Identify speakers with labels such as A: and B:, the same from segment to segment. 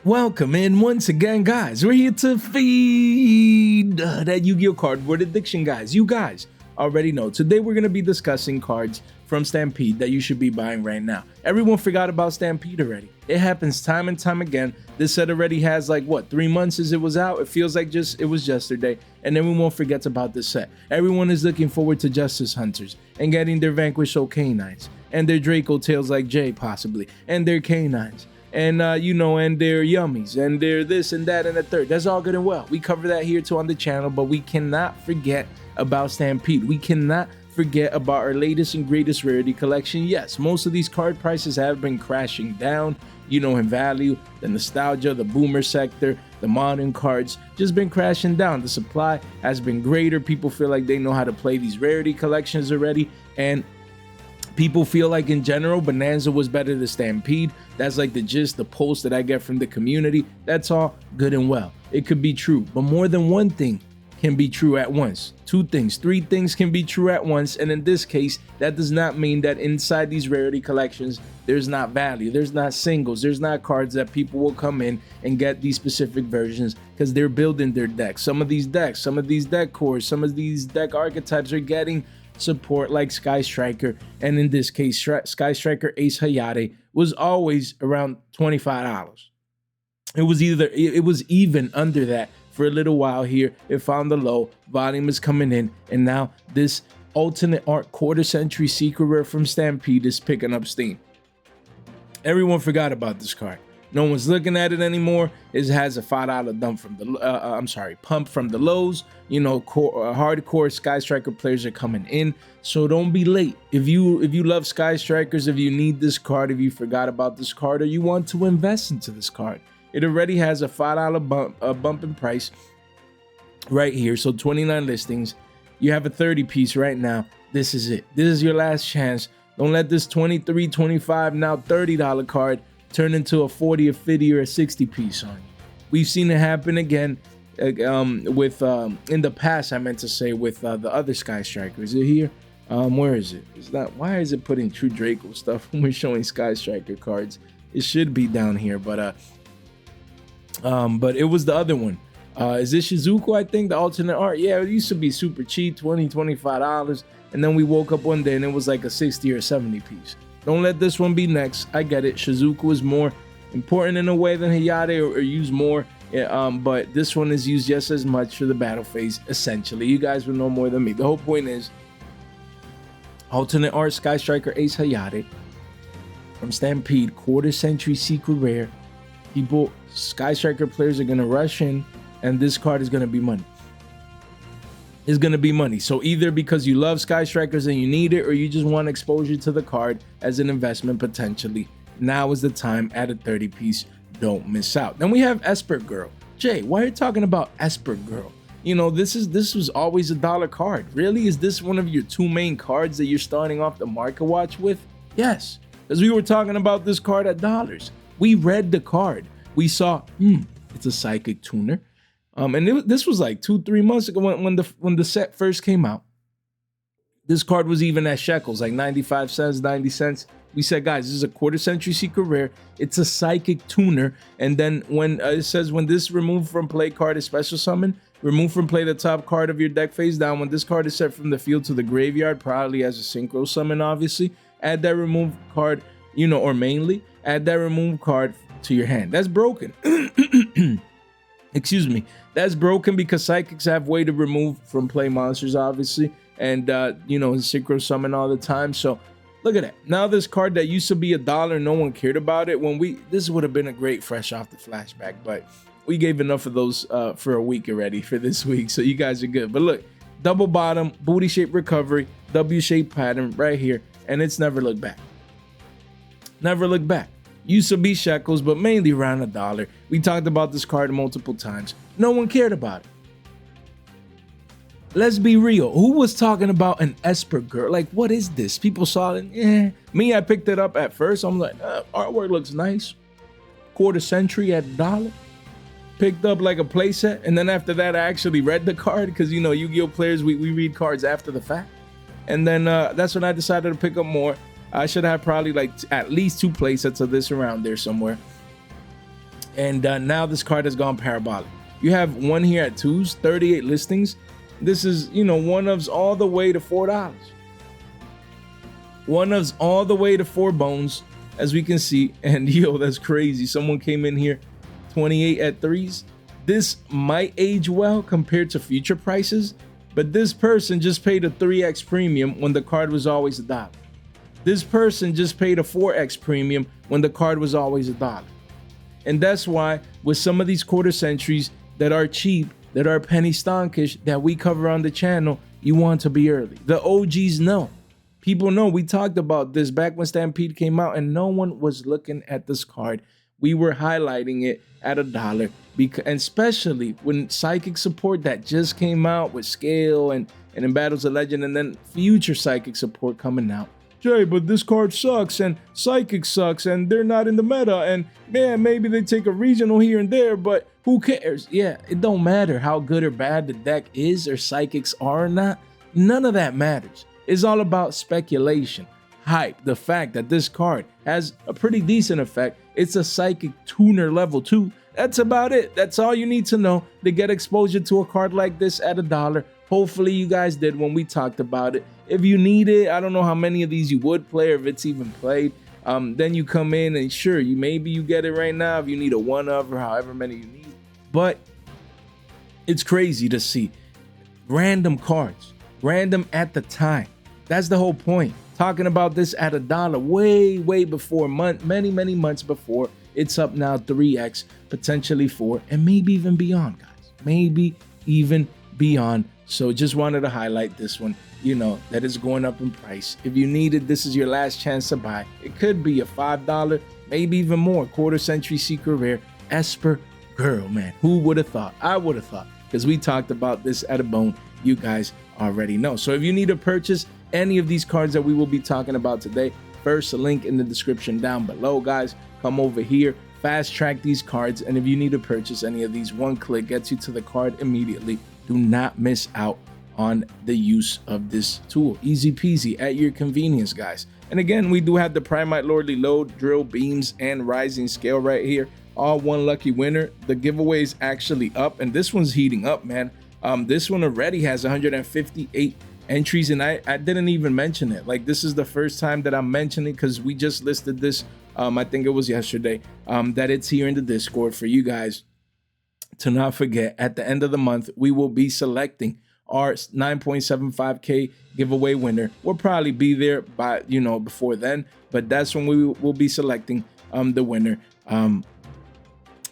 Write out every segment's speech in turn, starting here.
A: Welcome in once again, guys. We're here to feed that Yu-Gi-Oh cardboard addiction, guys. You guys already know. Today we're going to be discussing cards from Stampede that you should be buying right now. Everyone forgot about Stampede already. It happens time and time again. This set already has like, what, 3 months since it was out? It feels like it was yesterday. And everyone forgets about this set. Everyone is looking forward to Justice Hunters and getting their Vanquish canines and their Draco tails like Jay possibly and their canines. And and they're yummies and they're this and that and the third. That's all good and well. We cover that here too on the channel, but we cannot forget about Stampede. We cannot forget about our latest and greatest rarity collection. Yes, most of these card prices have been crashing down, in value. The nostalgia, the boomer sector, the modern cards just been crashing down. The supply has been greater. People feel like they know how to play these rarity collections already, and people feel like in general Bonanza was better than Stampede. That's like the gist, the post that I get from the community. That's all good and well. It could be true, but more than one thing can be true at once. 2 things, 3 things can be true at once. And in this case, that does not mean that inside these rarity collections, there's not value, there's not singles, there's not cards that people will come in and get these specific versions because they're building their decks. Some of these decks, some of these deck cores, some of these deck archetypes are getting support like Sky Striker, and in this case Sky Striker Ace Hayate was always around $25. It was even under that for a little while here. It found the low, volume is coming in, and now this alternate art quarter century secret rare from Stampede is picking up steam. Everyone forgot about this card. No one's looking at it anymore. It has a $5 dump from the pump from the lows. Hardcore Sky Striker players are coming in, so don't be late. If you love Sky Strikers, if you need this card, if you forgot about this card, or you want to invest into this card, it already has a $5 bump in price right here. So 29 listings. You have a 30 piece right now. This is it. This is your last chance. Don't let this 23, 25, now $30 card turn into a 40, a 50, or a 60 piece on you. We've seen it happen again with in the past, I meant to say, with the other Sky Striker. Is it here? Where is it? It's not. Why is it putting True Draco stuff when we're showing Sky Striker cards? It should be down here, but it was the other one. Is this Shizuku? I think the alternate art. Yeah, it used to be super cheap, $20, $25, and then we woke up one day and it was like a 60 or 70 piece. Don't let this one be next. I get it. Shizuku is more important in a way than Hayate, or used more. But this one is used just as much for the battle phase, essentially. You guys will know more than me. The whole point is alternate art Sky Striker Ace Hayate from Stampede, quarter century secret rare. People, Sky Striker players are going to rush in, and this card is going to be money. Is going to be money. So either because you love Sky Strikers and you need it, or you just want exposure to the card as an investment potentially, now is the time at a 30 piece. Don't miss out. Then we have Esper Girl. Jay, why are you talking about Esper Girl? This was always a $1 card. Really? Is this one of your 2 main cards that you're starting off the market watch with? Yes, because we were talking about this card at dollars. We read the card. We saw, it's a psychic tuner. This was like 2-3 months ago when the set first came out. This card was even at shekels, like 95 cents, 90 cents. We said, guys, this is a quarter century secret rare. It's a psychic tuner. And then when it says when this removed from play card is special summon, remove from play the top card of your deck face down. When this card is set from the field to the graveyard, probably as a synchro summon, obviously, add that removed card, or mainly add that removed card to your hand. That's broken. Excuse me. That's broken because psychics have way to remove from play monsters, obviously, and synchro summon all the time. So look at that. Now this card that used to be $1, no one cared about it. This would have been a great fresh off the flashback, but we gave enough of those for a week already for this week, so you guys are good. But look, double bottom, booty shape recovery, W shape pattern right here, and it's never looked back. Never looked back. Used to be shekels, but mainly around $1. We talked about this card multiple times. No one cared about it. Let's be real. Who was talking about an Esper Girl? Like, what is this? People saw it. Me, I picked it up at first. I'm like, artwork looks nice. Quarter century at $1. Picked up like a playset. And then after that, I actually read the card because, Yu-Gi-Oh players, we read cards after the fact. And then that's when I decided to pick up more. I should have probably like at least 2 playsets of this around there somewhere. And now this card has gone parabolic. You have one here at 2s, 38 listings. This is, you know, one-ofs all the way to $4. One-ofs all the way to 4 bones, as we can see. And yo, that's crazy. Someone came in here 28 at 3s. This might age well compared to future prices, but this person just paid a 3x premium when the card was always $1. This person just paid a 4x premium when the card was always $1. And that's why with some of these quarter centuries that are cheap, that are penny stonkish, that we cover on the channel, you want to be early. The OGs know. People know. We talked about this back when Stampede came out and no one was looking at this card. We were highlighting it at $1, because, and especially when Psychic support that just came out with Scale and in Battles of Legend, and then future Psychic support coming out. Jay, but this card sucks and Psychic sucks and they're not in the meta, and man, maybe they take a regional here and there, but who cares? Yeah, it don't matter how good or bad the deck is or Psychics are or not. None of that matters. It's all about speculation, hype, the fact that this card has a pretty decent effect. It's a Psychic tuner level 2. That's about it. That's all you need to know to get exposure to a card like this at $1. Hopefully you guys did when we talked about it. If you need it, I don't know how many of these you would play or if it's even played. Then you come in and sure, maybe you get it right now if you need a one-of or however many you need. But it's crazy to see random cards, random at the time. That's the whole point. Talking about this at $1 way before, many months before. It's up now 3x, potentially 4, and maybe even beyond, guys. Maybe even beyond. So just wanted to highlight this one, you know, that is going up in price. If you need it, this is your last chance to buy. It could be a $5, maybe even more, quarter century secret rare Esper Girl, man. Who would have thought? I would have thought, because we talked about this at a bone. You guys already know. So if you need to purchase any of these cards that we will be talking about today, first, a link in the description down below, guys. Come over here, fast track these cards, and if you need to purchase any of these, one click gets you to the card immediately. Do not miss out on the use of this tool. Easy peasy, at your convenience, guys. And again, we do have the Primite Lordly Load, Drill Beams, and Rising Scale right here. All one lucky winner. The giveaway is actually up, and this one's heating up, man. This one already has 158 entries, and I didn't even mention it. Like, this is the first time that I'm mentioning, because we just listed this, I think it was yesterday, that it's here in the Discord for you guys to not forget. At the end of the month, we will be selecting our 9.75K giveaway winner. We'll probably be there by, you know, before then, but that's when we will be selecting the winner.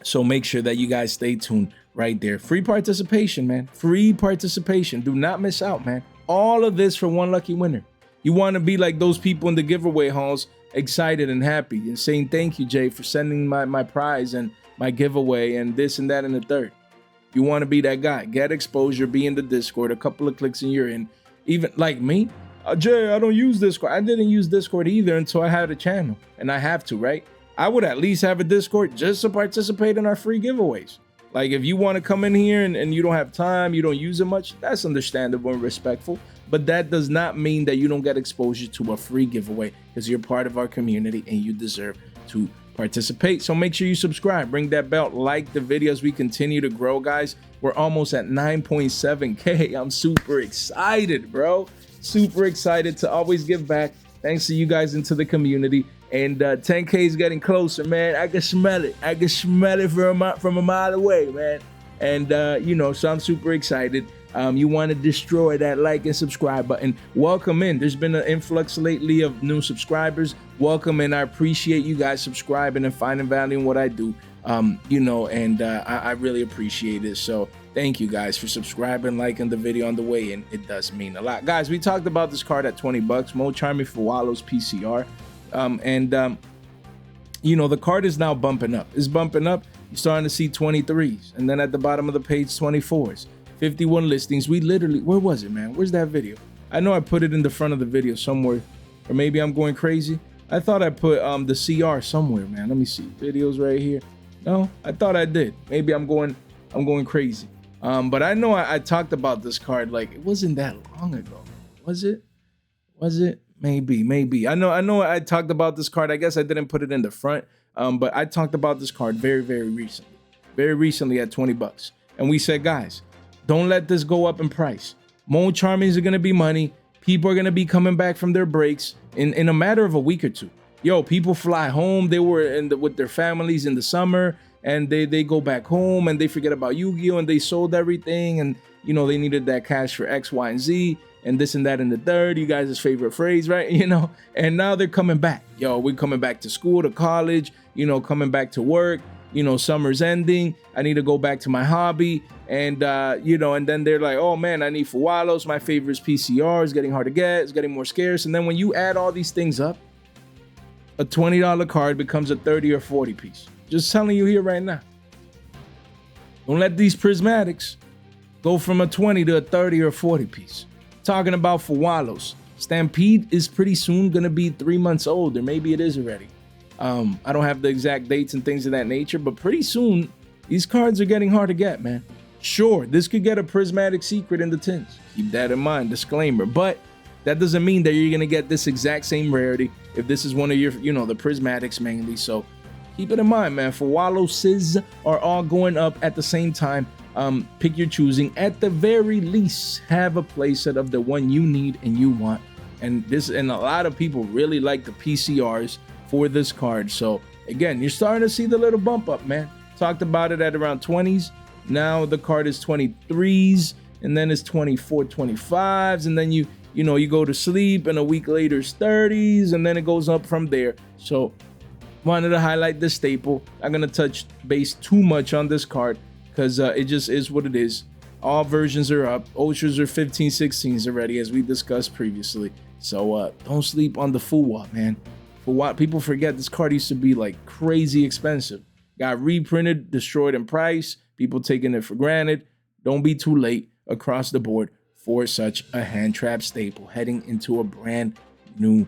A: So make sure that you guys stay tuned right there. Free participation, man. Free participation. Do not miss out, man. All of this for one lucky winner. You want to be like those people in the giveaway halls, excited and happy and saying, thank you, Jay, for sending my prize and my giveaway and this and that and the third. You want to be that guy. Get exposure, be in the Discord, a couple of clicks and you're in. Even like me, Jay, I don't use Discord. I didn't use Discord either until I had a channel, and I have to, right? I would at least have a Discord just to participate in our free giveaways. Like, if you want to come in here and you don't have time, you don't use it much, that's understandable and respectful. But that does not mean that you don't get exposure to a free giveaway, because you're part of our community and you deserve to participate. So make sure you subscribe, ring that bell, like the video as we continue to grow, guys. We're almost at 9.7K. I'm super excited, bro. Super excited to always give back. Thanks to you guys into the community. And 10K is getting closer, man. I can smell it. I can smell it from a mile away, man. And, you know, so I'm super excited. You want to destroy that like and subscribe button. Welcome in. There's been an influx lately of new subscribers. Welcome in. I appreciate you guys subscribing and finding value in what I do. You know, and I really appreciate it. So thank you guys for subscribing, liking the video on the way in. It does mean a lot. Guys, we talked about this card at 20 bucks. Mulcharmy Fuwalos PCR. You know, the card is now bumping up. It's bumping up. You're starting to see 23s. And then at the bottom of the page, 24s. 51 listings. We literally, where was it, man? Where's that video? I know I put it in the front of the video somewhere. Or maybe I'm going crazy. I thought I put the CR somewhere, man. Let me see. Videos right here. No, I thought I did. Maybe I'm going crazy. But I know I talked about this card, like, it wasn't that long ago. Was it? Was it? Maybe. I know I talked about this card. I guess I didn't put it in the front. But I talked about this card very recently at 20 bucks. And we said, guys, don't let this go up in price. Mulcharmies are going to be money. People are going to be coming back from their breaks in a matter of a week or two. Yo, people fly home. They were with their families in the summer, and they go back home and they forget about Yu-Gi-Oh! And they sold everything, and you know, they needed that cash for X, Y, and Z, and this and that and the third, you guys' favorite phrase, right? You know, and now they're coming back. Yo, we're coming back to school, to college, you know, coming back to work. You know, summer's ending. I need to go back to my hobby. And, you know, and then they're like, oh man, I need Fuwalos. My favorite is PCR. It's getting hard to get. It's getting more scarce. And then when you add all these things up, a $20 card becomes a 30 or 40 piece. Just telling you here right now. Don't let these prismatics go from a 20 to a 30 or 40 piece. Talking about Fuwalos. Stampede is pretty soon going to be 3 months old, or maybe it is already. I don't have the exact dates and things of that nature, but pretty soon these cards are getting hard to get, man. Sure, this could get a prismatic secret in the tins. Keep that in mind, disclaimer. But that doesn't mean that you're gonna get this exact same rarity if this is one of your, you know, the prismatics mainly. So keep it in mind, man. Fuwaloses are all going up at the same time. Pick your choosing. At the very least, have a playset of the one you need and you want. And a lot of people really like the PCRs for this card. So again, you're starting to see the little bump up, man. Talked about it at around 20s. Now the card is 23s, and then it's 24, 25s, and then you go to sleep, and a week later it's 30s, and then it goes up from there. So wanted to highlight this staple. I'm gonna touch base too much on this card because it just is what it is. All versions are up. Ultras are 15, 16s already, as we discussed previously. So don't sleep on the Fuwa, man. Fuwa, people forget this card used to be like crazy expensive. Got reprinted, destroyed in price. People taking it for granted. Don't be too late across the board for such a hand trap staple heading into a brand new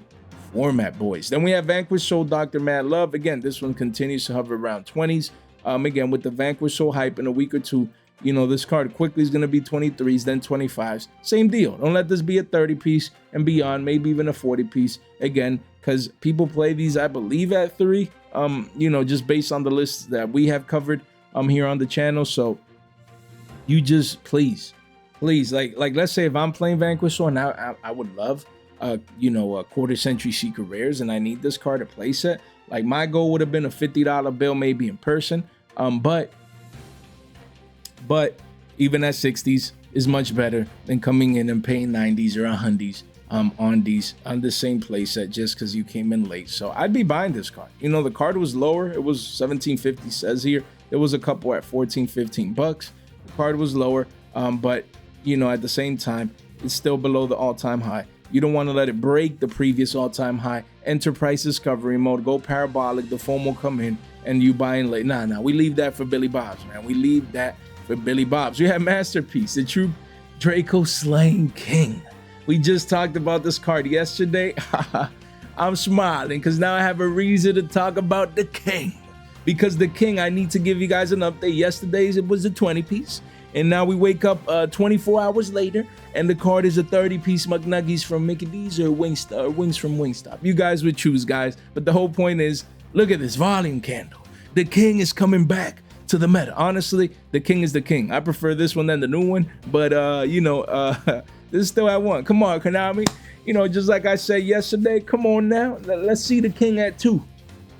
A: format, boys. Then we have Vanquish Soul Dr. Mad Love. Again, this one continues to hover around 20s. Again, with the Vanquish Soul hype in a week or two, you know, this card quickly is going to be 23s, then 25s. Same deal. Don't let this be a 30 piece and beyond, maybe even a 40 piece. Again, because people play these, I believe, at 3. You know, just based on the lists that we have covered here on the channel. So you just please, like let's say if I'm playing Vanquish Soul now, I would love you know, a quarter century secret rares, and I need this card to play set. Like my goal would have been a $50 bill maybe in person. But even at 60s is much better than coming in and paying 90s or 100s on the same playset just because you came in late. So I'd be buying this card. You know, the card was lower. It was $17.50 says here. There was a couple at 14, 15 bucks. The card was lower, but you know, at the same time, it's still below the all-time high. You don't want to let it break the previous all-time high. Enter price discovery mode, go parabolic, the foam will come in, and you buy in late. Nah, we leave that for Billy Bob's, man. We leave that for Billy Bob's. We have Masterpiece, the true Draco Slaying King. We just talked about this card yesterday. I'm smiling because now I have a reason to talk about the King. Because the King, I need to give you guys an update. Yesterday it was a 20 piece. And now we wake up 24 hours later, and the card is a 30-piece McNuggies from Mickey D's or Wings from Wingstop. You guys would choose, guys. But the whole point is, look at this volume candle. The King is coming back to the meta. Honestly, the King is the King. I prefer this one than the new one. But, you know, this is still at 1. Come on, Konami. You know, just like I said yesterday, come on now. Let's see the King at 2.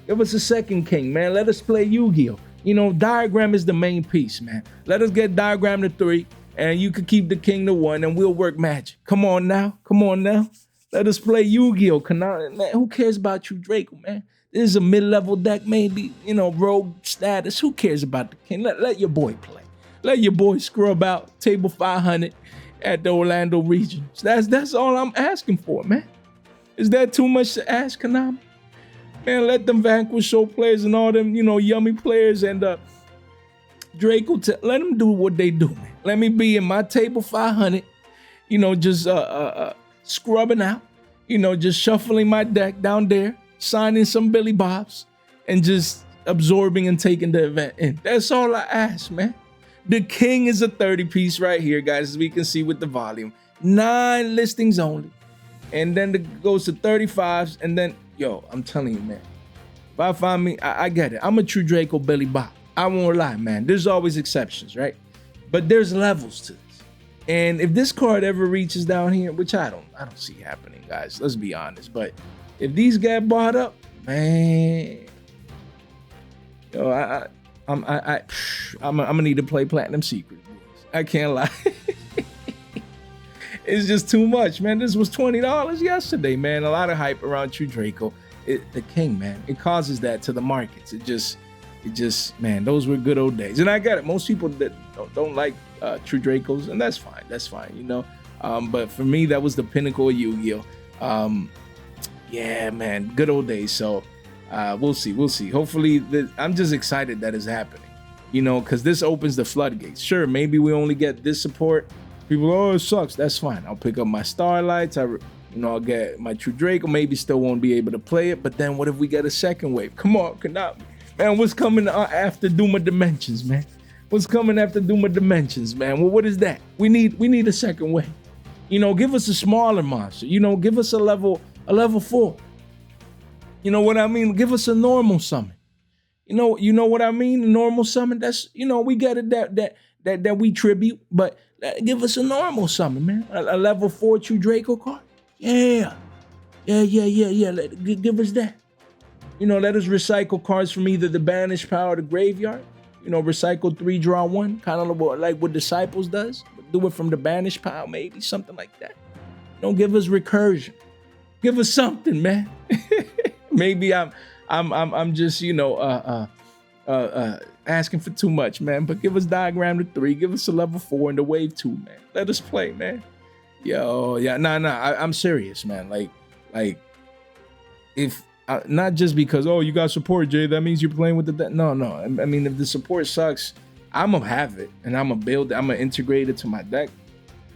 A: Give us a second King, man. Let us play Yu-Gi-Oh! You know, Diagram is the main piece, man. Let us get Diagram to 3, and you could keep the King to 1, and we'll work magic. Come on now. Come on now. Let us play Yu-Gi-Oh! Man, who cares about you, Draco, man? This is a mid-level deck, maybe, you know, rogue status. Who cares about the King? Let your boy play. Let your boy scrub out table 500 at the Orlando region. So that's all I'm asking for, man. Is that too much to ask, Konami? Man, let them Vanquish Soul players and all them, you know, yummy players and Draco, let them do what they do, man. Let me be in my table 500, you know, just scrubbing out, you know, just shuffling my deck down there, signing some Billy Bobs, and just absorbing and taking the event in. That's all I ask, man. The King is a 30-piece right here, guys, as we can see with the volume. 9 listings only. And then it goes to 35s, and then, yo, I'm telling you, man, If I find me, I get it. I'm a true Draco Billy Bob. I won't lie, man. There's always exceptions, right? But there's levels to this. And if this card ever reaches down here, which I don't see happening, guys. Let's be honest. But if these get bought up, man, yo, I'm gonna need to play Platinum Secret. I can't lie. It's just too much, man. This was $20 yesterday, man. A lot of hype around True Draco. The king, man. It causes that to the markets. It just, man, those were good old days. And I get it. Most people that don't like True Dracos, and that's fine. That's fine, you know. But for me, that was the pinnacle of Yu-Gi-Oh. Yeah, man, good old days. So we'll see. We'll see. Hopefully, I'm just excited that it's happening, you know, because this opens the floodgates. Sure, maybe we only get this support. People, oh, it sucks. That's fine. I'll pick up my Starlights. I'll get my True Draco. Maybe still won't be able to play it. But then what if we get a second wave? Come on, Konami. Man, what's coming after Doom of Dimensions, man? What's coming after Doom of Dimensions, man? Well, what is that? We need a second wave. You know, give us a smaller monster. You know, give us a level 4. You know what I mean? Give us a normal summon. You know what I mean? A normal summon. That's, you know, we get it that we tribute, but give us a normal summon, man. A level 4 True Draco card. Yeah. Give us that. You know, let us recycle cards from either the Banished Power or the Graveyard. You know, recycle 3, draw 1, kind of like what Disciples does. Do it from the Banished Pile, maybe something like that. Don't give us recursion. Give us something, man. Maybe I'm just, you know, asking for too much, man. But give us Diagram to 3, give us a level 4 and the Wave 2, man. Let us play, man. Yo, yeah, I'm serious, man. Like, if not just because, oh, you got support, Jay, that means you're playing with the no. I mean, if the support sucks, I'm gonna have it and I'm gonna build it, I'm gonna integrate it to my deck.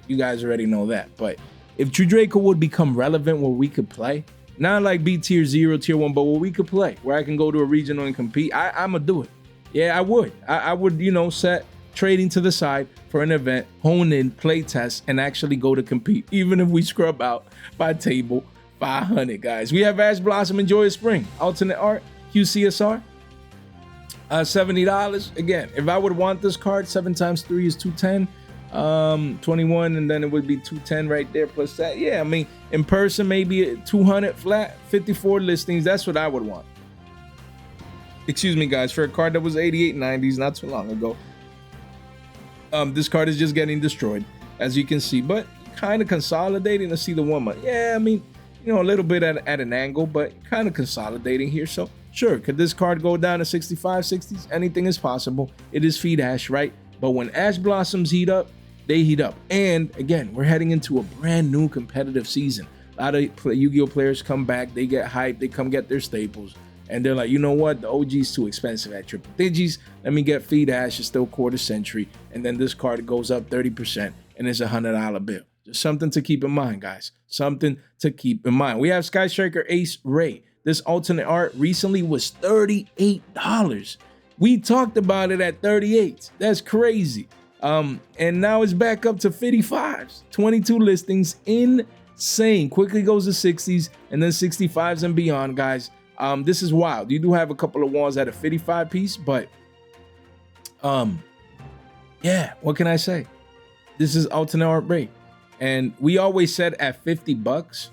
A: You guys already know that. But if True Draco would become relevant where we could play, not like B tier 0, tier 1, but where we could play, where I can go to a regional and compete, I'm gonna do it. Yeah, I would. I would, you know, set trading to the side for an event, hone in, play test, and actually go to compete, even if we scrub out by table 500, guys. We have Ash Blossom and Joyous Spring, alternate art, QCSR, $70. Again, if I would want this card, 7 times 3 is 210, 21, and then it would be 210 right there plus that. Yeah, I mean, in person, maybe 200 flat, 54 listings. That's what I would want. Excuse me, guys, for a card that was 88.90s not too long ago. This card is just getting destroyed, as you can see, but kind of consolidating to see the 1 month. Yeah, I mean, you know, a little bit at an angle, but kind of consolidating here. So sure, could this card go down to 65, 60s? Anything is possible. It is Feed Ash, right? But when Ash Blossoms heat up, they heat up. And again, we're heading into a brand new competitive season. A lot of Yu-Gi-Oh players come back, they get hyped, they come get their staples. And they're like, you know what? The OG's too expensive at triple digits. Let me get Feed Ash, it's still quarter century. And then this card goes up 30% and it's a $100 bill. Just something to keep in mind, guys. Something to keep in mind. We have Striker Ace Raye. This alternate art recently was $38. We talked about it at 38. That's crazy. And now it's back up to 55s. 22 listings. Insane. Quickly goes to 60s and then 65s and beyond, guys. This is wild. You do have a couple of walls at a 55 piece, but yeah, what can I say? This is alternate art Raye. And we always said at $50,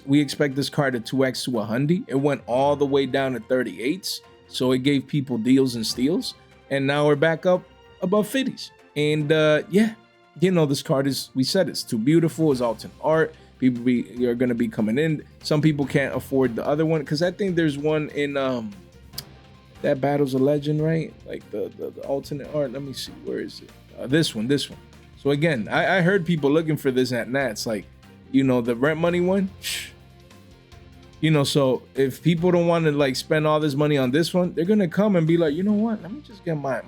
A: we expect this card to 2x to 100. It went all the way down to 38s. So it gave people deals and steals. And now we're back up above 50s. And yeah, you know, this card is, we said it's too beautiful. It's alternate art. People are going to be coming in. Some people can't afford the other one. Because I think there's one in that Battle's a Legend, right? Like the alternate art. Let me see. Where is it? This one. So again, I heard people looking for this at Nats, like, you know, the rent money one. You know, so if people don't want to like spend all this money on this one, they're gonna come and be like, you know what? Let me just get my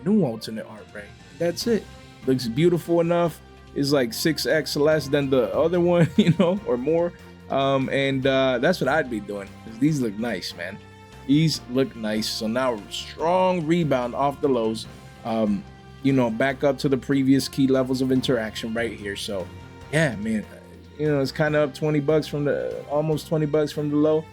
A: new alternate art Raye. That's it. Looks beautiful enough. It's like 6x less than the other one, you know, or more. And that's what I'd be doing, because these look nice, man. These look nice. So now strong rebound off the lows. You know, back up to the previous key levels of interaction right here. So yeah, man, you know, it's kind of up $20 from the, almost $20 from the low,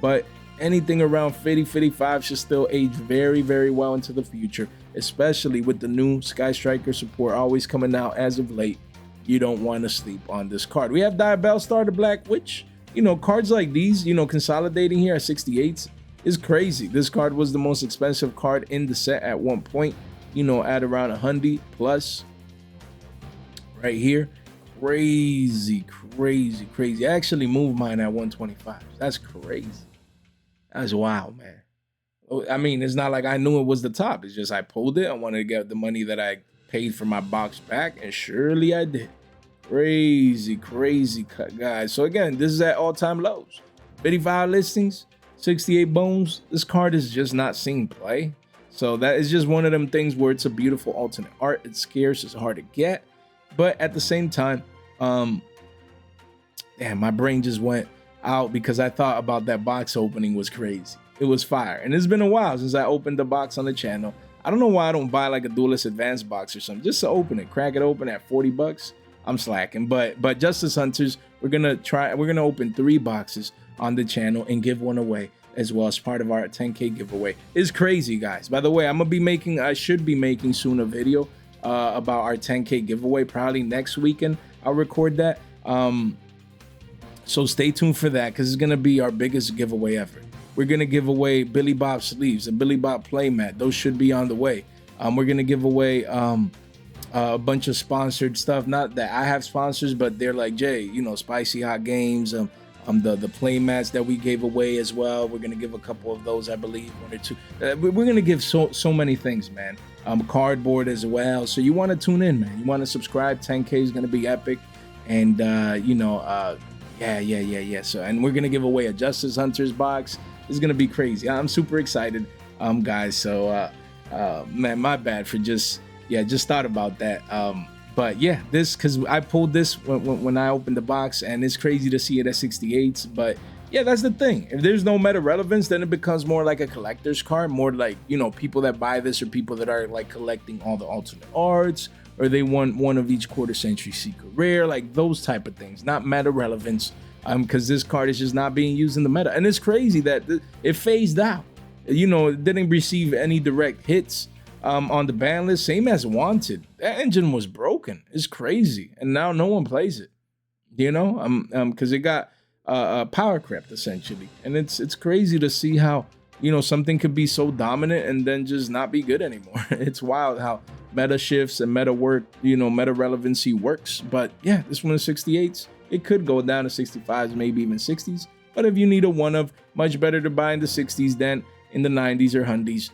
A: but anything around 50, 55 should still age very, very well into the future, especially with the new Sky Striker support always coming out as of late. You don't want to sleep on this card. We have Diabellstar, the Black Witch. You know, cards like these, you know, consolidating here at 68s is crazy. This card was the most expensive card in the set at one point, you know, at around 100 plus right here. Crazy, crazy, crazy. I actually moved mine at 125. That's crazy. That's wild, man. I mean, it's not like I knew it was the top. It's just I pulled it. I wanted to get the money that I paid for my box back, and surely I did. Crazy, crazy cut, guys. So again, this is at all-time lows. 55 listings, 68 bones. This card is just not seeing play. So that is just one of them things where it's a beautiful alternate art. It's scarce, it's hard to get. But at the same time, damn, my brain just went out because I thought about that box opening was crazy. It was fire. And it's been a while since I opened the box on the channel. I don't know why I don't buy like a Duelist Advanced box or something, just to open it, crack it open at 40 bucks. I'm slacking. But Justice Hunters, we're gonna open 3 boxes on the channel and give one away as well as part of our 10K giveaway. It's crazy, guys. By the way, I should be making soon a video about our 10K giveaway, probably next weekend. I'll record that. So stay tuned for that because it's gonna be our biggest giveaway ever. We're gonna give away Billy Bob sleeves and Billy Bob playmat. Those should be on the way. We're gonna give away a bunch of sponsored stuff. Not that I have sponsors, but they're like, Jay, you know, Spicy Hot Games, the playmats that we gave away as well. We're gonna give a couple of those, I believe, 1 or 2. We're gonna give so many things, man. Cardboard as well. So you want to tune in, man. You want to subscribe. 10K is gonna be epic, and yeah. So, and we're gonna give away a Justice Hunters box. It's gonna be crazy. I'm super excited, guys. So, man, my bad for just thought about that. But yeah, because I pulled this when I opened the box, and it's crazy to see it at 68s. But yeah, that's the thing. If there's no meta relevance, then it becomes more like a collector's card, more like, you know, people that buy this are people that are like collecting all the alternate arts, or they want one of each quarter century secret rare, like those type of things, not meta relevance. Because this card is just not being used in the meta, and it's crazy that it phased out. You know, it didn't receive any direct hits on the ban list, same as Wanted. That engine was broken. It's crazy, and now no one plays it. You know, because it got power crept essentially, and it's crazy to see how, you know, something could be so dominant and then just not be good anymore. It's wild how meta shifts and meta work, you know, meta relevancy works. But yeah, this one is 68s. It could go down to 65s, maybe even 60s. But if you need a one of, much better to buy in the 60s than in the 90s or 100s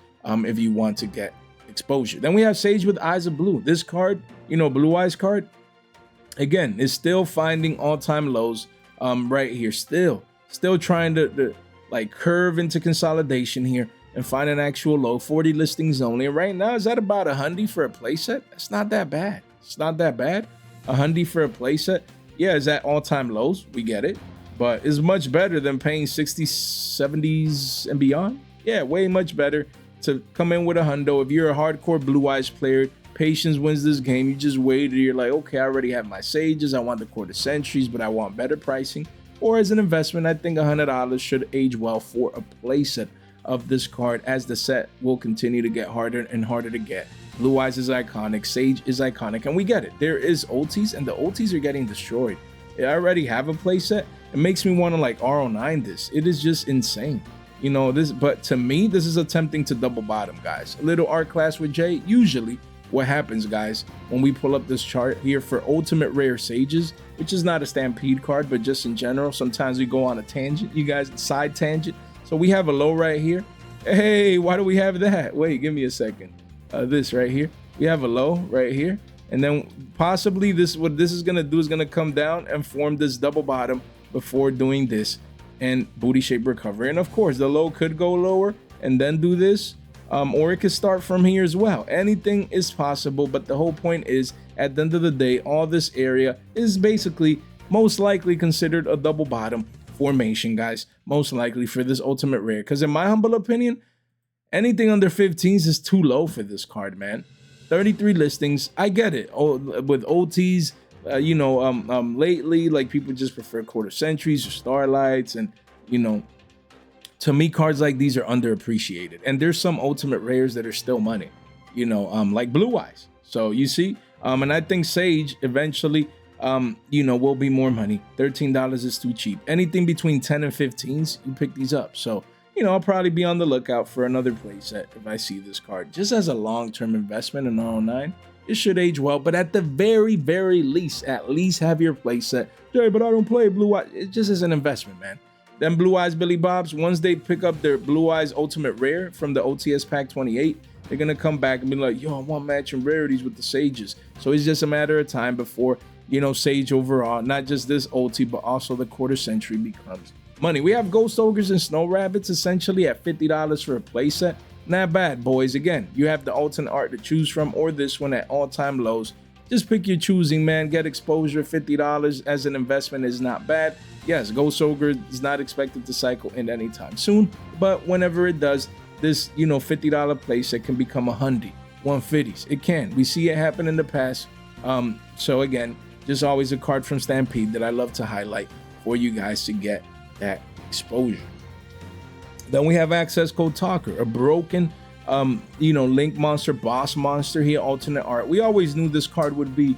A: if you want to get exposure. Then we have Sage with Eyes of Blue. This card, you know, Blue Eyes card, again, is still finding all-time lows right here. Still trying to like curve into consolidation here and find an actual low. 40 listings only. And right now, is that about 100 for a playset? That's not that bad. It's not that bad. 100 for a playset. Yeah, is that all-time lows? We get it. But it's much better than paying 60s, 70s, and beyond. Yeah, way much better to come in with a hundo. If you're a hardcore Blue Eyes player, patience wins this game. You just wait. You're like, okay, I already have my Sages. I want the quarter centuries, but I want better pricing. Or as an investment, I think $100 should age well for a playset of this card, as the set will continue to get harder and harder to get. Blue Eyes is iconic, Sage is iconic, and we get it. There is ultis, and the ultis are getting destroyed. I already have a playset. It makes me want to like RO9 this. It is just insane. You know, this, but to me, this is attempting to double bottom, guys. A little art class with Jay. Usually what happens, guys, when we pull up this chart here for ultimate rare Sages, which is not a Stampede card, but just in general, sometimes we go on a tangent, you guys, side tangent. So we have a low right here. Hey, why do we have that? Wait, give me a second. This right here, we have a low right here, and then possibly what this is gonna do is gonna come down and form this double bottom before doing this and booty shape recovery. And of course the low could go lower and then do this, or it could start from here as well. Anything is possible, but the whole point is, at the end of the day, all this area is basically most likely considered a double bottom formation, guys, most likely for this ultimate rare, because in my humble opinion, anything under 15s is too low for this card, man. 33 listings, I get it. Oh, with OTs, you know, lately, like people just prefer quarter centuries or starlights, and you know, to me, cards like these are underappreciated. And there's some ultimate rares that are still money, you know, like Blue Eyes. So you see, and I think Sage eventually, you know, will be more money. $13 is too cheap. Anything between 10 and 15s, you pick these up. So, you know, I'll probably be on the lookout for another playset if I see this card. Just as a long-term investment in R09, it should age well. But at the very, very least, at least have your playset. Jay, but I don't play Blue Eyes. It just is an investment, man. Them Blue Eyes Billy Bobs, once they pick up their Blue Eyes Ultimate Rare from the OTS Pack 28, they're going to come back and be like, yo, I want matching rarities with the Sages. So it's just a matter of time before, you know, Sage overall, not just this ulti, but also the quarter century becomes money. We have Ghost Ogres and Snow Rabbits essentially at $50 for a playset. Not bad, boys. Again, you have the alternate art to choose from or this one at all-time lows. Just pick your choosing, man. Get exposure. $50 as an investment is not bad. Yes, Ghost Ogre is not expected to cycle in anytime soon, but whenever it does, this, you know, $50 playset can become a 150s. It can. We see it happen in the past. So again, just always a card from Stampede that I love to highlight for you guys to get that exposure. Then we have Accesscode Talker, a broken, you know, Link monster, boss monster here, alternate art. We always knew this card would be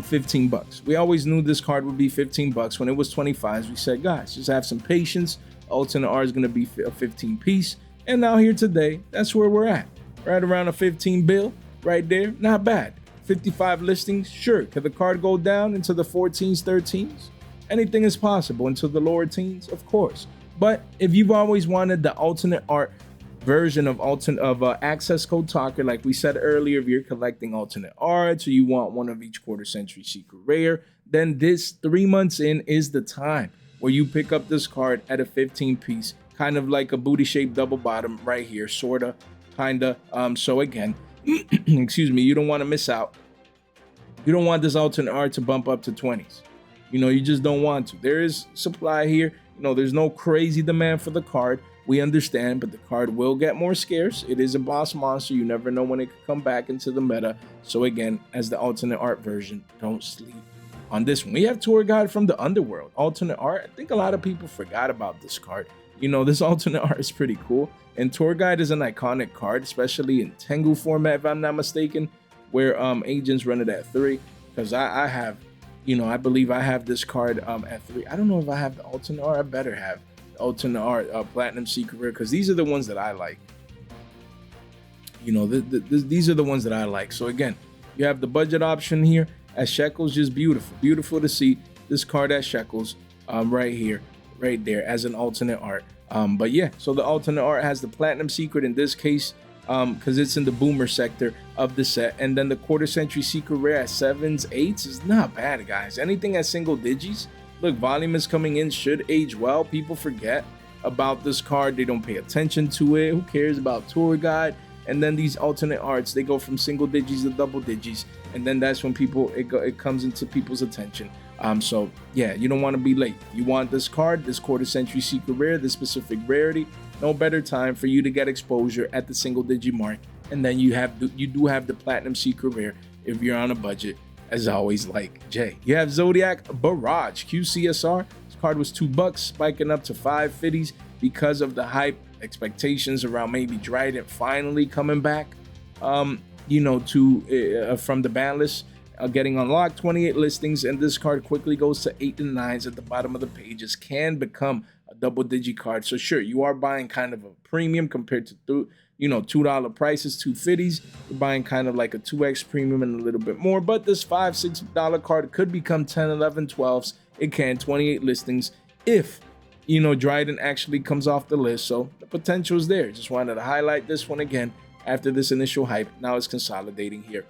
A: 15 bucks. We always knew this card would be 15 bucks. When it was 25s, we said, guys, just have some patience. Alternate art is going to be a 15 piece. And now here today, that's where we're at. Right around a 15 bill right there. Not bad. 55 listings, sure. Could the card go down into the 14s, 13s? Anything is possible. Into the lower teens, of course. But if you've always wanted the alternate art version of Accesscode Talker, like we said earlier, if you're collecting alternate art, so you want one of each quarter century secret rare, then this 3 months in is the time where you pick up this card at a 15 piece, kind of like a booty shaped double bottom right here, sorta, kinda. So again, excuse me, you don't want to miss out. You don't want this alternate art to bump up to 20s. You know, you just don't want to. There is supply here. You know, there's no crazy demand for the card. We understand, but the card will get more scarce. It is a boss monster. You never know when it could come back into the meta. So again, as the alternate art version, don't sleep on this one. We have Tour Guide from the Underworld. Alternate art. I think a lot of people forgot about this card. You know, this alternate art is pretty cool. And Tour Guide is an iconic card, especially in Tengu format, if I'm not mistaken, where agents run it at 3. Because I have, you know, I believe I have this card at 3. I don't know if I have the alternate art. I better have the alternate art Platinum Secret Rare, because these are the ones that I like. You know, these are the ones that I like. So again, you have the budget option here at Shekels. Just beautiful. Beautiful to see this card at Shekels right here, right there as an alternate art. But yeah, so the alternate art has the Platinum Secret in this case, because it's in the boomer sector of the set, and then the quarter century secret rare at 7s, 8s is not bad, guys. Anything at single digits, look, volume is coming in, should age well. People forget about this card, they don't pay attention to it. Who cares about Tour Guide? And then these alternate arts, they go from single digits to double digits, and then that's when it comes into people's attention. So yeah, you don't want to be late. You want this card, this quarter century secret rare, this specific rarity. No better time for you to get exposure at the single digit mark. And then you do have the Platinum Secret Rare if you're on a budget, as always, like Jay. You have Zoodiac Barrage QCSR. This card was $2, spiking up to 550s because of the hype expectations around maybe Trident finally coming back, you know, from the ban list. Getting unlocked, 28 listings, and this card quickly goes to 8 and 9s at the bottom of the pages. Can become a double digit card. So sure, you are buying kind of a premium compared to $2 prices, $250s. You're buying kind of like a 2x premium and a little bit more. But this $5, $6 card could become 10, 11, 12s. It can, 28 listings if, you know, Dryden actually comes off the list. So the potential is there. Just wanted to highlight this one again after this initial hype. Now it's consolidating here.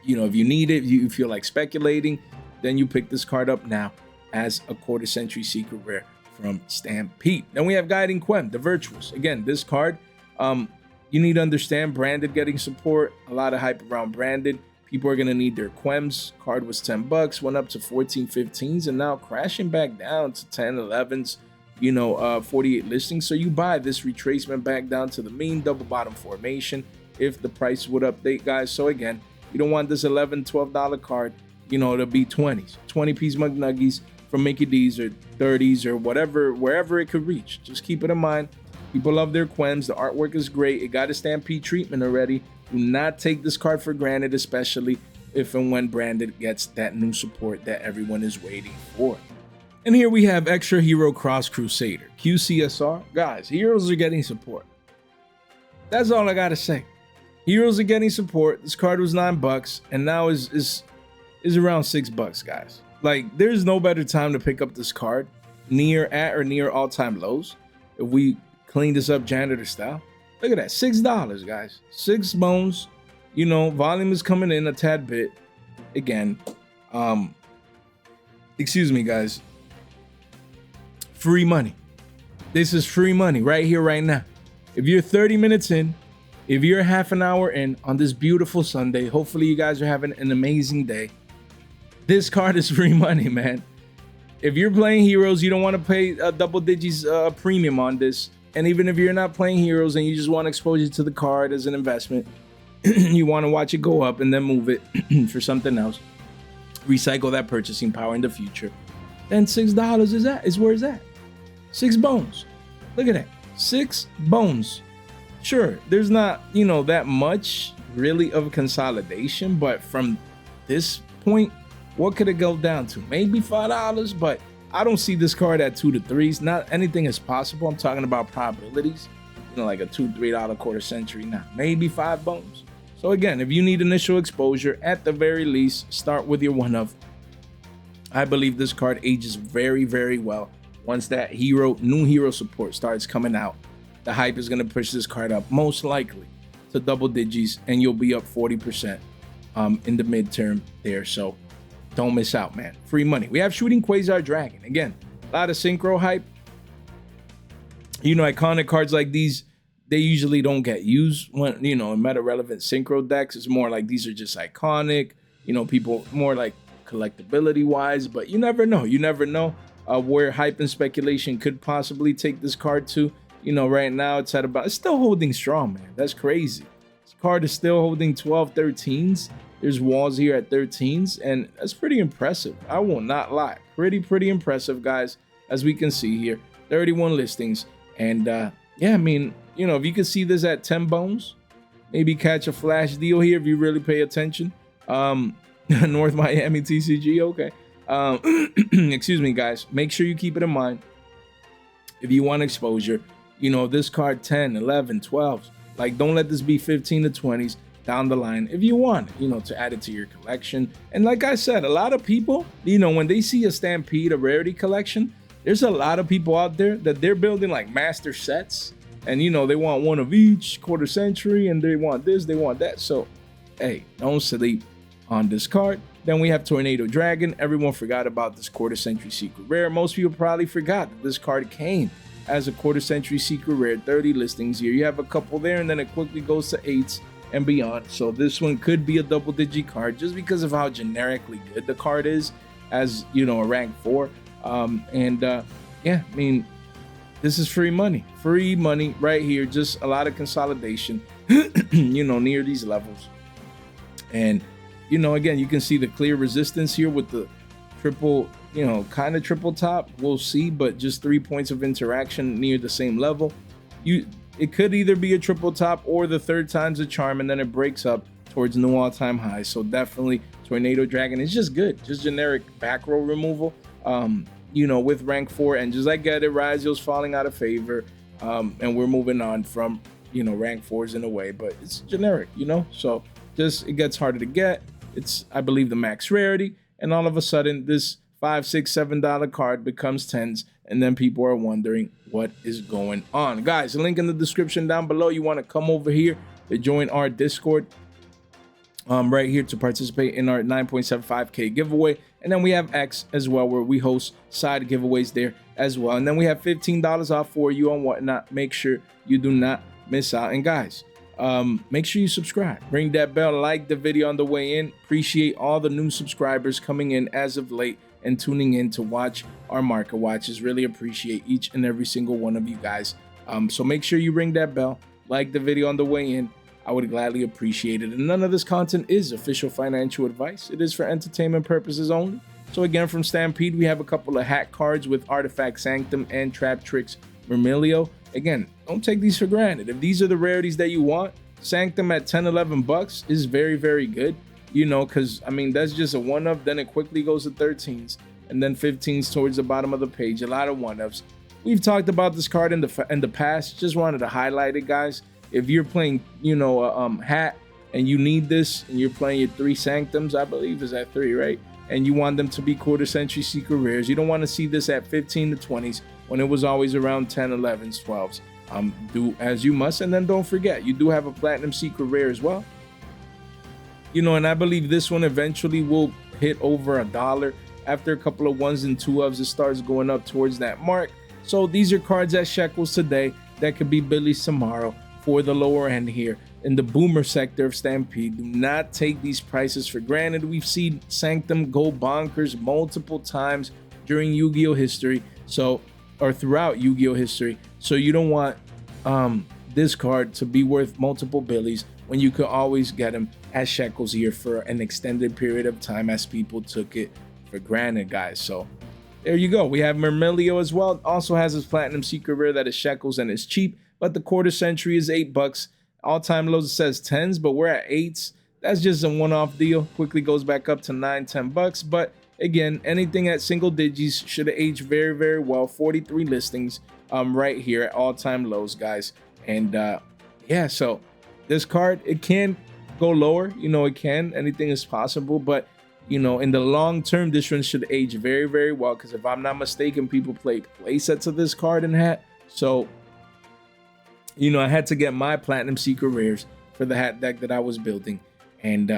A: You know, if you need it, you feel like speculating, then you pick this card up now as a quarter century secret rare from Stampede. Then we have Guiding Quem, the Virtuous. Again, this card, you need to understand branded getting support. A lot of hype around branded. People are going to need their Quems. Card was $10, went up to 14, 15s, and now crashing back down to 10, 11s, you know, 48 listings. So you buy this retracement back down to the mean double bottom formation if the price would update, guys. So again, you don't want this $11, $12 card, you know, to be 20s. 20 piece McNuggies from Mickey D's or 30s or whatever, wherever it could reach. Just keep it in mind. People love their Quems. The artwork is great. It got a Stampede treatment already. Do not take this card for granted, especially if and when Branded gets that new support that everyone is waiting for. And here we have Extra Hero Cross Crusader, QCSR. Guys, heroes are getting support. That's all I gotta say. Heroes are getting support. This card was $9 and now is around $6, guys. Like, there's no better time to pick up this card at or near all-time lows. If we clean this up janitor style, look at that, $6, guys. 6 bones. You know, volume is coming in a tad bit. Again, excuse me, guys. Free money. This is free money right here, right now. If you're 30 minutes in, if you're half an hour in on this beautiful Sunday, hopefully you guys are having an amazing day. This card is free money, man. If you're playing heroes, you don't want to pay double digits premium on this. And even if you're not playing heroes and you just want exposure to the card as an investment, you want to watch it go up and then move it for something else, recycle that purchasing power in the future, then $6 is where it's at. 6 bones. Look at that. 6 bones. Sure, there's not, you know, that much really of a consolidation, but from this point, what could it go down to? Maybe $5, but I don't see this card at 2 to 3s. Not anything is possible. I'm talking about probabilities. You know, like a $2, $3 quarter century now. Maybe 5 bones. So again, if you need initial exposure, at the very least, start with your one of. I believe this card ages very, very well. Once that new hero support starts coming out, the hype is going to push this card up, most likely to double digits, and you'll be up 40% in the midterm there. So don't miss out, man. Free money. We have Shooting Quasar Dragon. Again, a lot of synchro hype. You know, iconic cards like these, they usually don't get used when, you know, in meta-relevant synchro decks. It's more like these are just iconic, you know, people more like collectability-wise, but you never know. You never know where hype and speculation could possibly take this card to. You know, right now it's still holding strong, man. That's crazy. This card is still holding 12 13s. There's walls here at 13s, and that's pretty impressive. I will not lie. Pretty impressive, guys, as we can see here. 31 listings. And yeah, I mean, you know, if you can see this at 10 bones, maybe catch a flash deal here if you really pay attention. North Miami TCG, okay. Excuse me, guys. Make sure you keep it in mind. If you want exposure, you know, this card 10, 11, 12. Like, don't let this be 15 to 20s down the line if you want, you know, to add it to your collection. And like I said, a lot of people, you know, when they see a Stampede, a rarity collection, there's a lot of people out there that they're building like master sets. And, you know, they want one of each quarter century and they want this, they want that. So, hey, don't sleep on this card. Then we have Tornado Dragon. Everyone forgot about this quarter century secret rare. Most people probably forgot that this card came as a quarter century secret rare. 30 listings here. You have a couple there and then it quickly goes to 8s and beyond. So this one could be a double digit card just because of how generically good the card is as, you know, a rank 4. Yeah, I mean, this is free money right here. Just a lot of consolidation, you know, near these levels. And, you know, again, you can see the clear resistance here with the triple, you know, kind of triple top. We'll see, but just 3 points of interaction near the same level. It could either be a triple top or the third time's a charm, and then it breaks up towards new all-time highs. So definitely Tornado Dragon is just good. Just generic back row removal, you know, with rank 4. And just like Get It, Raziel's falling out of favor. And we're moving on from, you know, rank 4s in a way, but it's generic, you know? So just, it gets harder to get. It's, I believe, the max rarity. And all of a sudden, this $5, $6, $7 card becomes 10s. And then people are wondering what is going on. Guys, the link in the description down below. You want to come over here to join our Discord right here to participate in our 9.75K giveaway. And then we have X as well, where we host side giveaways there as well. And then we have $15 off for you on whatnot. Make sure you do not miss out. And guys, make sure you subscribe, ring that bell, like the video on the way in. Appreciate all the new subscribers coming in as of late and tuning in to watch our market watches. Really appreciate each and every single one of you guys. So make sure you ring that bell, like the video on the way in. I would gladly appreciate it. And none of this content is official financial advice. It is for entertainment purposes only. So again, from Stampede, we have a couple of hat cards with Artifact Sanctum and Trap Tricks Vermilio. Again, don't take these for granted. If these are the rarities that you want, Sanctum at 10-11 bucks is very, very good. You know, because I mean, that's just a one-up. Then it quickly goes to 13s and then 15s towards the bottom of the page. A lot of one-ups. We've talked about this card in the past. Just wanted to highlight it, guys. If you're playing, you know, a hat and you need this, and you're playing your 3 Sanctums, I believe is at 3, right? And you want them to be quarter century secret rares. You don't want to see this at 15 to 20s when it was always around 10, 11s, 12s. Do as you must, and then don't forget, you do have a platinum secret rare as well. You know, and I believe this one eventually will hit over $1. After a couple of 1s and 2s, it starts going up towards that mark. So these are cards at shekels today that could be Billy's tomorrow for the lower end here in the boomer sector of Stampede. Do not take these prices for granted. We've seen Sanctum go bonkers multiple times during Yu-Gi-Oh history, or throughout Yu-Gi-Oh history. So you don't want this card to be worth multiple Billies when you could always get them as shekels here for an extended period of time, as people took it for granted, guys. So there you go. We have Vermilio as well. Also has his platinum secret rare that is shekels and is cheap, but the quarter century is 8 bucks. All-time lows, it says 10s, but we're at 8s. That's just a one-off deal. Quickly goes back up to 9, 10 bucks. But again, anything at single digits should have aged very, very well. 43 listings right here at all-time lows, guys. And yeah, so this card, it can go lower. You know, it can. Anything is possible. But, you know, in the long term, this one should age very, very well. Because if I'm not mistaken, people play sets of this card and hat. So, you know, I had to get my platinum secret rares for the hat deck that I was building. And,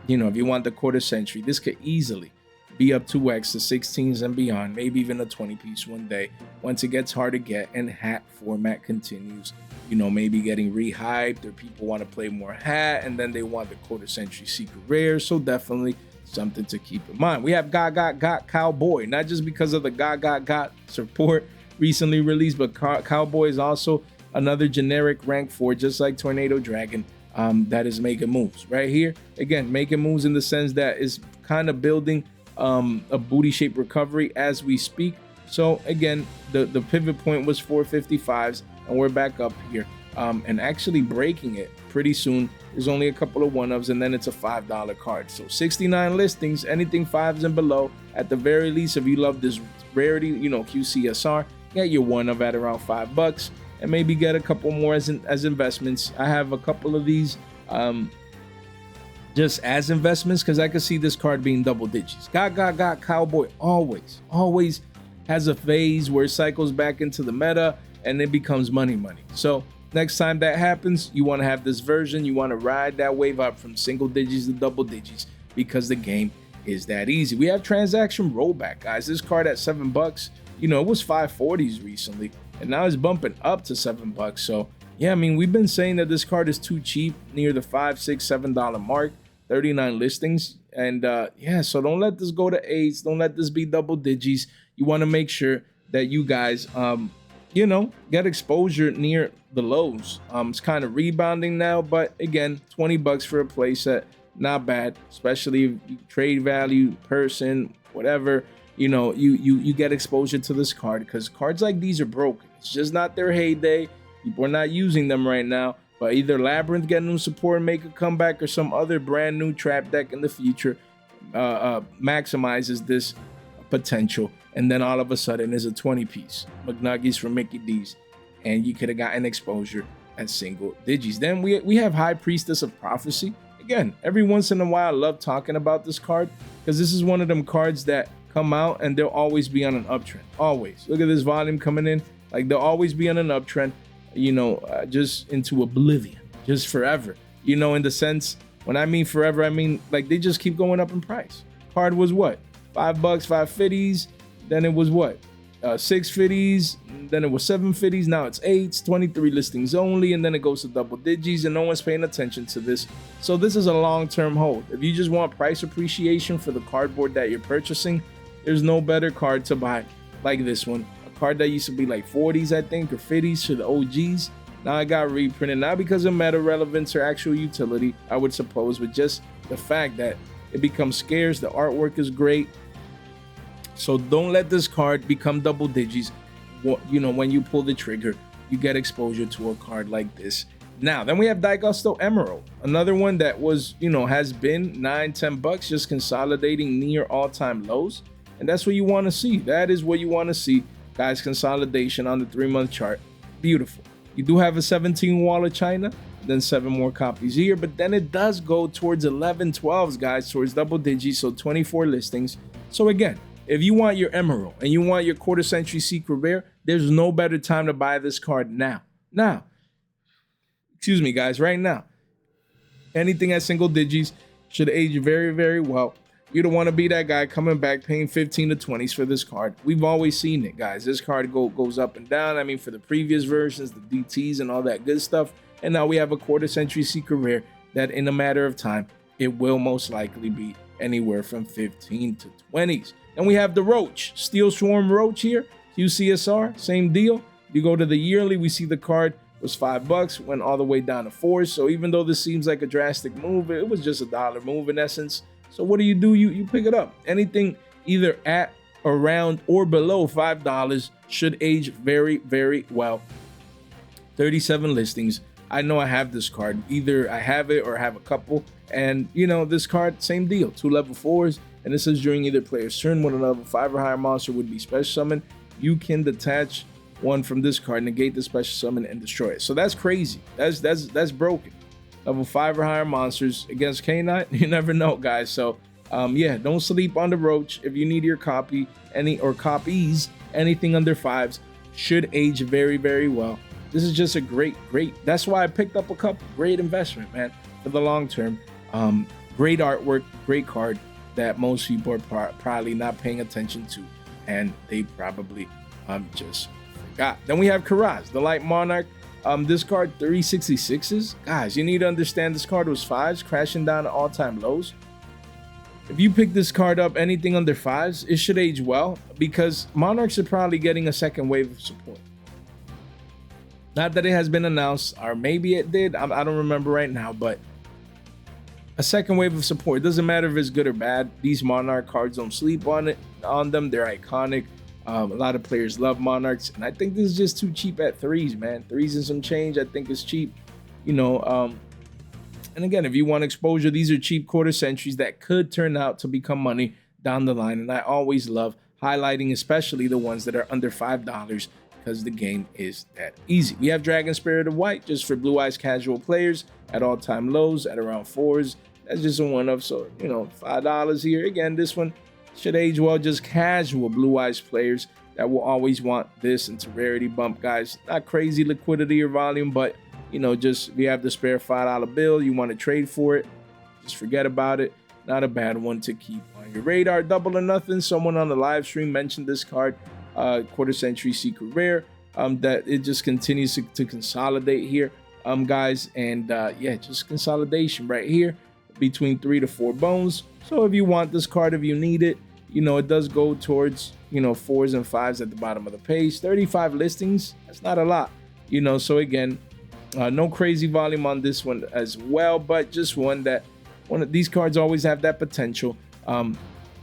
A: you know, if you want the quarter century, this could easily be up 2x to 16s and beyond, maybe even a 20-piece one day once it gets hard to get and hat format continues, you know, maybe getting rehyped, or people want to play more hat and then they want the quarter century secret rares. So definitely something to keep in mind. We have Gagaga Cowboy, not just because of the Gagaga support recently released, but Cowboy is also another generic rank 4, just like Tornado Dragon, that is making moves right here. Again, making moves in the sense that is kind of building a booty shape recovery as we speak. So again, the pivot point was 455s, and we're back up here and actually breaking it pretty soon. There's only a couple of one-ups, and then it's a $5 card. So 69 listings, anything 5s and below. At the very least, if you love this rarity, you know, QCSR, get your one-up at around $5 and maybe get a couple more as investments. I have a couple of these just as investments because I could see this card being double digits. Gagaga Cowboy always has a phase where it cycles back into the meta and it becomes money. So next time that happens, you want to have this version. You want to ride that wave up from single digits to double digits because the game is that easy. We have Transaction Rollback, guys. This card at $7, you know, it was 540s recently, and now it's bumping up to $7. So yeah, I mean, we've been saying that this card is too cheap, near the $5, $6, $7 mark. 39 listings, and yeah, so don't let this go to 8s. Don't let this be double digits. You want to make sure that you guys you know, get exposure near the lows. It's kind of rebounding now, but again, $20 for a playset, not bad, especially if you trade value, person, whatever. You know, you get exposure to this card because cards like these are broken. It's just not their heyday. People are not using them right now. But either Labyrinth get new support and make a comeback, or some other brand new trap deck in the future maximizes this potential, and then all of a sudden is a 20-piece McNuggies from Mickey D's, and you could have gotten exposure at single digits. Then we have High Priestess of Prophecy. Again, every once in a while, I love talking about this card because this is one of them cards that come out and they'll always be on an uptrend. Always. Look at this volume coming in. Like, they'll always be on an uptrend. You know, just into oblivion, just forever. You know, in the sense, when I mean forever, I mean like they just keep going up in price. Card was what? $5, 550s. Then it was what? 650s. Then it was 750s. Now it's 8s, 23 listings only, and then it goes to double digits, and no one's paying attention to this. So this is a long-term hold. If you just want price appreciation for the cardboard that you're purchasing, there's no better card to buy like this one. Card that used to be like 40s, I think, or 50s to the OGs. Now I got reprinted, not because of meta relevance or actual utility, I would suppose, but just the fact that it becomes scarce. The artwork is great. So don't let this card become double digits. You know, when you pull the trigger, you get exposure to a card like this. Now, then we have Daigusto Emeral, another one that was, you know, has been $9-10, just consolidating near all-time lows. And that's what you want to see. That is what you want to see, guys. Consolidation on the 3-month chart. Beautiful. You do have a 17 wall of China, then 7 more copies here, but then it does go towards 11, 12s, guys, towards double digits, so 24 listings. So again, if you want your Emerald and you want your quarter century secret rare, there's no better time to buy this card now. Excuse me, guys, right now. Anything at single digits should age very, very well. You don't want to be that guy coming back paying 15 to 20s for this card. We've always seen it, guys. This card goes up and down. I mean, for the previous versions, the DTs and all that good stuff. And now we have a quarter century secret rare that in a matter of time, it will most likely be anywhere from 15 to 20s. And we have the Roach, Steelswarm Roach here, QCSR, same deal. You go to the yearly, we see the card was $5, went all the way down to 4. So even though this seems like a drastic move, it was just $1 move in essence. So what do? You pick it up. Anything either at, around, or below $5 should age very, very well. 37 listings. I know I have this card. Either I have it or I have a couple. And, you know, this card, same deal. 2 level 4s. And this is during either player's turn when a level 5 or higher monster would be special summoned. You can detach one from this card, negate the special summon, and destroy it. So that's crazy. That's broken. Level 5 or higher monsters against K9, you never know, guys. So, yeah, don't sleep on the Roach. If you need your copy, copies, anything under 5s should age very, very well. This is just a great, that's why I picked up a couple. Great investment, man, for the long term. Great artwork, great card that most people are probably not paying attention to, and they probably just forgot. Then we have Kuraz, the Light Monarch. This card, 366s. Guys, you need to understand this card was 5s, crashing down to all-time lows. If you pick this card up, anything under 5s, it should age well, because Monarchs are probably getting a second wave of support. Not that it has been announced, or maybe it did. I don't remember right now, but a second wave of support. It doesn't matter if it's good or bad. These Monarch cards don't sleep on them. They're iconic. A lot of players love Monarchs, and I think this is just too cheap at 3s, man. 3s and some change, I think is cheap. You know, and again, if you want exposure, these are cheap quarter centuries that could turn out to become money down the line. And I always love highlighting, especially the ones that are under $5, because the game is that easy. We have Dragon Spirit of White, just for Blue Eyes casual players at all-time lows at around 4s. That's just a one-up, so, you know, $5 here. Again, this one should age well, just casual Blue Eyes players that will always want this into rarity bump, guys. Not crazy liquidity or volume, but, you know, just if you have the spare $5 bill, you want to trade for it, just forget about it. Not a bad one to keep on your radar. Double or Nothing, someone on the live stream mentioned this card, quarter century secret rare, that it just continues to consolidate here, guys. And yeah, just consolidation right here between 3 to 4 bones. So if you want this card, if you need it, you know, it does go towards, you know, 4s and 5s at the bottom of the page. 35 listings, that's not a lot, you know. So again, no crazy volume on this one as well, but just one that one of these cards always have that potential,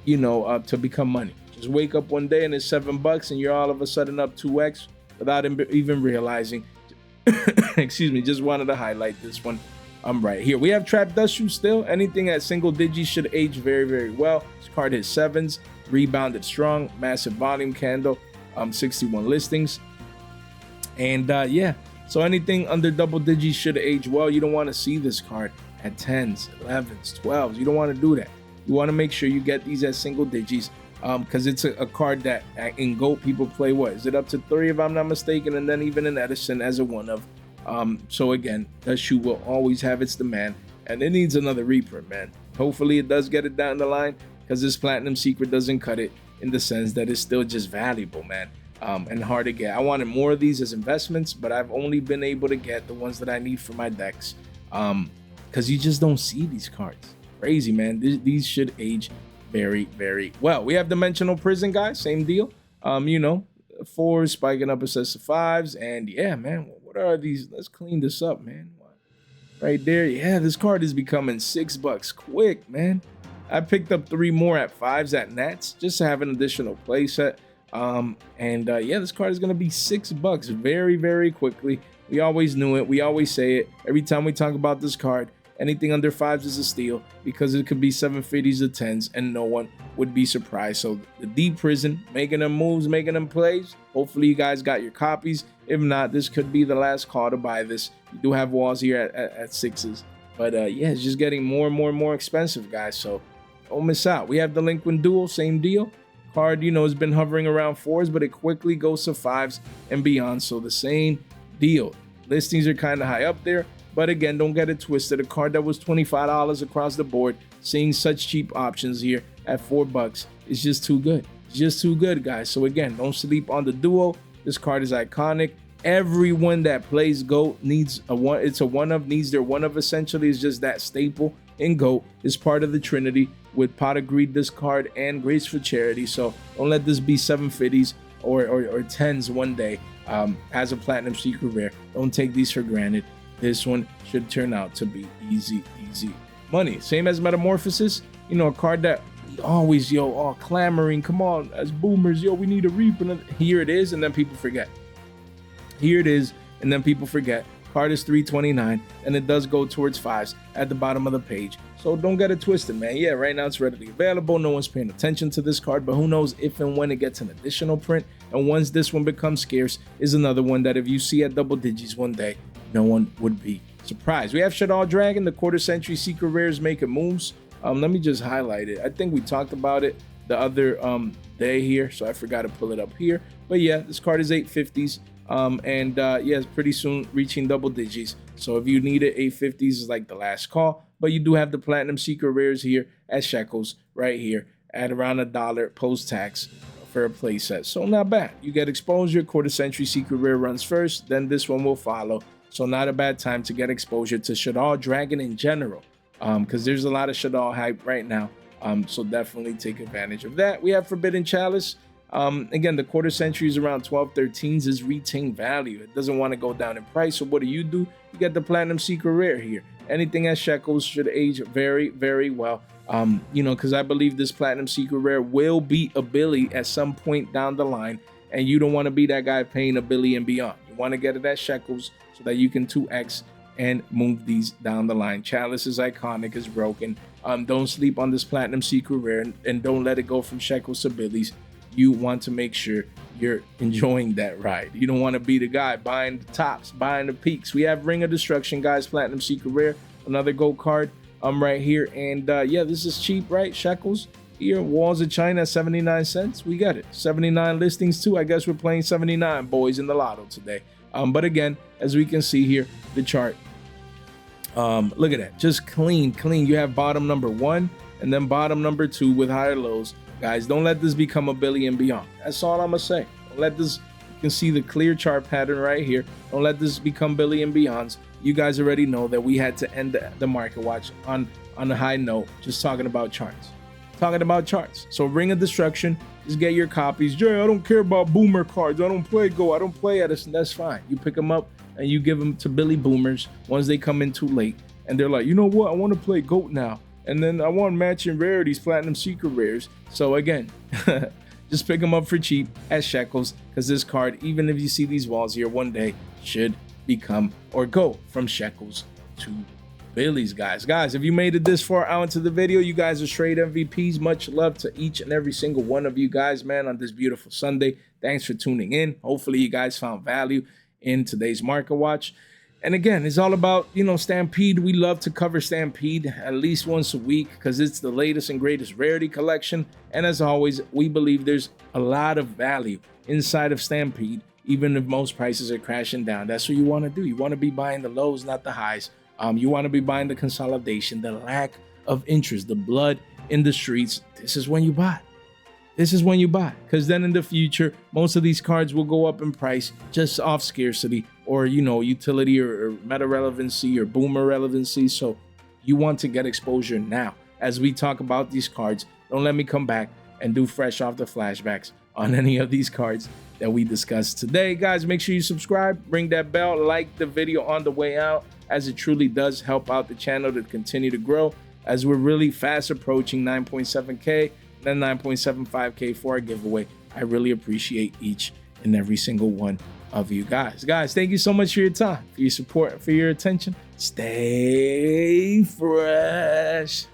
A: you know, to become money. Just wake up one day and it's $7 and you're all of a sudden up 2x without even realizing. Excuse me, just wanted to highlight this one. Right here. We have Trap Dustshoot still. Anything at single digits should age very, very well. This card hits 7s, rebounded strong, massive volume candle, 61 listings. And yeah, so anything under double digits should age well. You don't want to see this card at 10s, 11s, 12s. You don't want to do that. You want to make sure you get these at single digits, because it's a card that in GOAT people play, what is it, up to 3 if I'm not mistaken, and then even in Edison as a one of. So again, Dustshoot will always have its demand, and it needs another reprint, man. Hopefully it does get it down the line, because this Platinum Secret doesn't cut it in the sense that it's still just valuable, man, and hard to get. I wanted more of these as investments, but I've only been able to get the ones that I need for my decks, because you just don't see these cards. Crazy, man. These should age very, very well. We have Dimensional Prison, guys. Same deal. You know, 4s spiking up assess to 5s, and yeah, man. What are these? Let's clean this up, man. Right there. Yeah, this card is becoming $6 quick, man. I picked up 3 more at 5s at Nats just to have an additional playset. Yeah, this card is going to be $6 very, very quickly. We always knew it. We always say it every time we talk about this card. Anything under 5s is a steal because it could be 750s or 10s and no one would be surprised. So the deep prison, making them moves, making them plays. Hopefully you guys got your copies. If not, this could be the last call to buy this. You do have walls here at 6s. But yeah, it's just getting more and more expensive, guys. So don't miss out. We have Delinquent Duo, same deal. Card, you know, has been hovering around 4s, but it quickly goes to 5s and beyond. So the same deal. Listings are kind of high up there. But again, don't get it twisted. A card that was $25 across the board, seeing such cheap options here at $4 is just too good. It's just too good, guys. So again, don't sleep on the Duo. This card is iconic. Everyone that plays GOAT needs a one. It's a one-of, needs their one-of essentially. It's just that staple in GOAT is part of the Trinity with Pot of Greed, this card, and Grace for Charity. So don't let this be 750s or 10s one day as a Platinum Secret Rare. Don't take these for granted. This one should turn out to be easy money. Same as Metamorphosis, you know, a card that we always, all clamoring, come on, as boomers, we need a reap. And here it is, and then people forget. Here it is, and then people forget. Card is $329, and it does go towards 5s at the bottom of the page. So don't get it twisted, man. Yeah, right now it's readily available. No one's paying attention to this card, but who knows if and when it gets an additional print. And once this one becomes scarce, is another one that if you see at double digits one day, no one would be surprised. We have Shaddoll Dragon, the quarter century secret rares making moves. Let me just highlight it. I think we talked about it the other day here, so I forgot to pull it up here. But yeah, this card is 850s. Yeah, it's pretty soon reaching double digits. So if you need it, 850s is like the last call. But you do have the Platinum Secret Rares here at Shekels right here at around $1 post-tax for a playset. So not bad. You get exposure. Quarter century Secret Rare runs first. Then this one will follow. So not a bad time to get exposure to Shaddoll Dragon in general. Because there's a lot of Shaddoll hype right now. So definitely take advantage of that. We have Forbidden Chalice. Again, the quarter century is around 12-13s is retained value. It doesn't want to go down in price. So what do? You get the Platinum Secret Rare here. Anything at Shekels should age very, very well. You know, because I believe this Platinum Secret Rare will beat a Billy at some point down the line. And you don't want to be that guy paying a Billy and beyond. You want to get it at Shekels so that you can 2x and move these down the line. Chalice is iconic, is broken. Don't sleep on this Platinum Secret Rare and don't let it go from Shekels to Billy's. You want to make sure you're enjoying that ride. You don't want to be the guy buying the tops, buying the peaks. We have Ring of Destruction, guys, Platinum Secret Rare, another gold card right here. And yeah, this is cheap, right? Shekels here, Walls of China, 79 cents. We got it. 79 listings too. I guess we're playing 79 boys in the lotto today. But again, as we can see here, the chart. Look at that, just clean. You have bottom number 1 and then bottom number 2 with higher lows. Guys, don't let this become a Billy and beyond. That's all I'm gonna say. Don't let this, you can see the clear chart pattern right here. Don't let this become Billy and beyonds. You guys already know that we had to end the market watch on a high note, just talking about charts. So Ring of Destruction, just get your copies. Jay, I don't care about boomer cards. I don't play Go. I don't play at us, and that's fine. You pick them up and you give them to Billy boomers once they come in too late. And they're like, you know what? I want to play GOAT now. And then I want matching rarities, Platinum Secret Rares. So again, just pick them up for cheap at Shekels, because this card, even if you see these walls here, one day should become or go from Shekels to Billy's, guys. Guys, if you made it this far out into the video, you guys are straight MVPs. Much love to each and every single one of you guys, man, on this beautiful Sunday. Thanks for tuning in. Hopefully you guys found value in today's market watch. And again, it's all about, you know, Stampede. We love to cover Stampede at least once a week because it's the latest and greatest rarity collection. And as always, we believe there's a lot of value inside of Stampede, even if most prices are crashing down. That's what you want to do. You want to be buying the lows, not the highs. You want to be buying the consolidation, the lack of interest, the blood in the streets. This is when you buy. This is when you buy, because then in the future, most of these cards will go up in price just off scarcity or, you know, utility or meta relevancy or boomer relevancy. So you want to get exposure now. As we talk about these cards, don't let me come back and do fresh off the flashbacks on any of these cards that we discussed today. Guys, make sure you subscribe, ring that bell, like the video on the way out, as it truly does help out the channel to continue to grow. as we're really fast approaching 9.7K, then 9.75K for our giveaway. I really appreciate each and every single one of you guys. Guys, thank you so much for your time, for your support, for your attention. Stay fresh.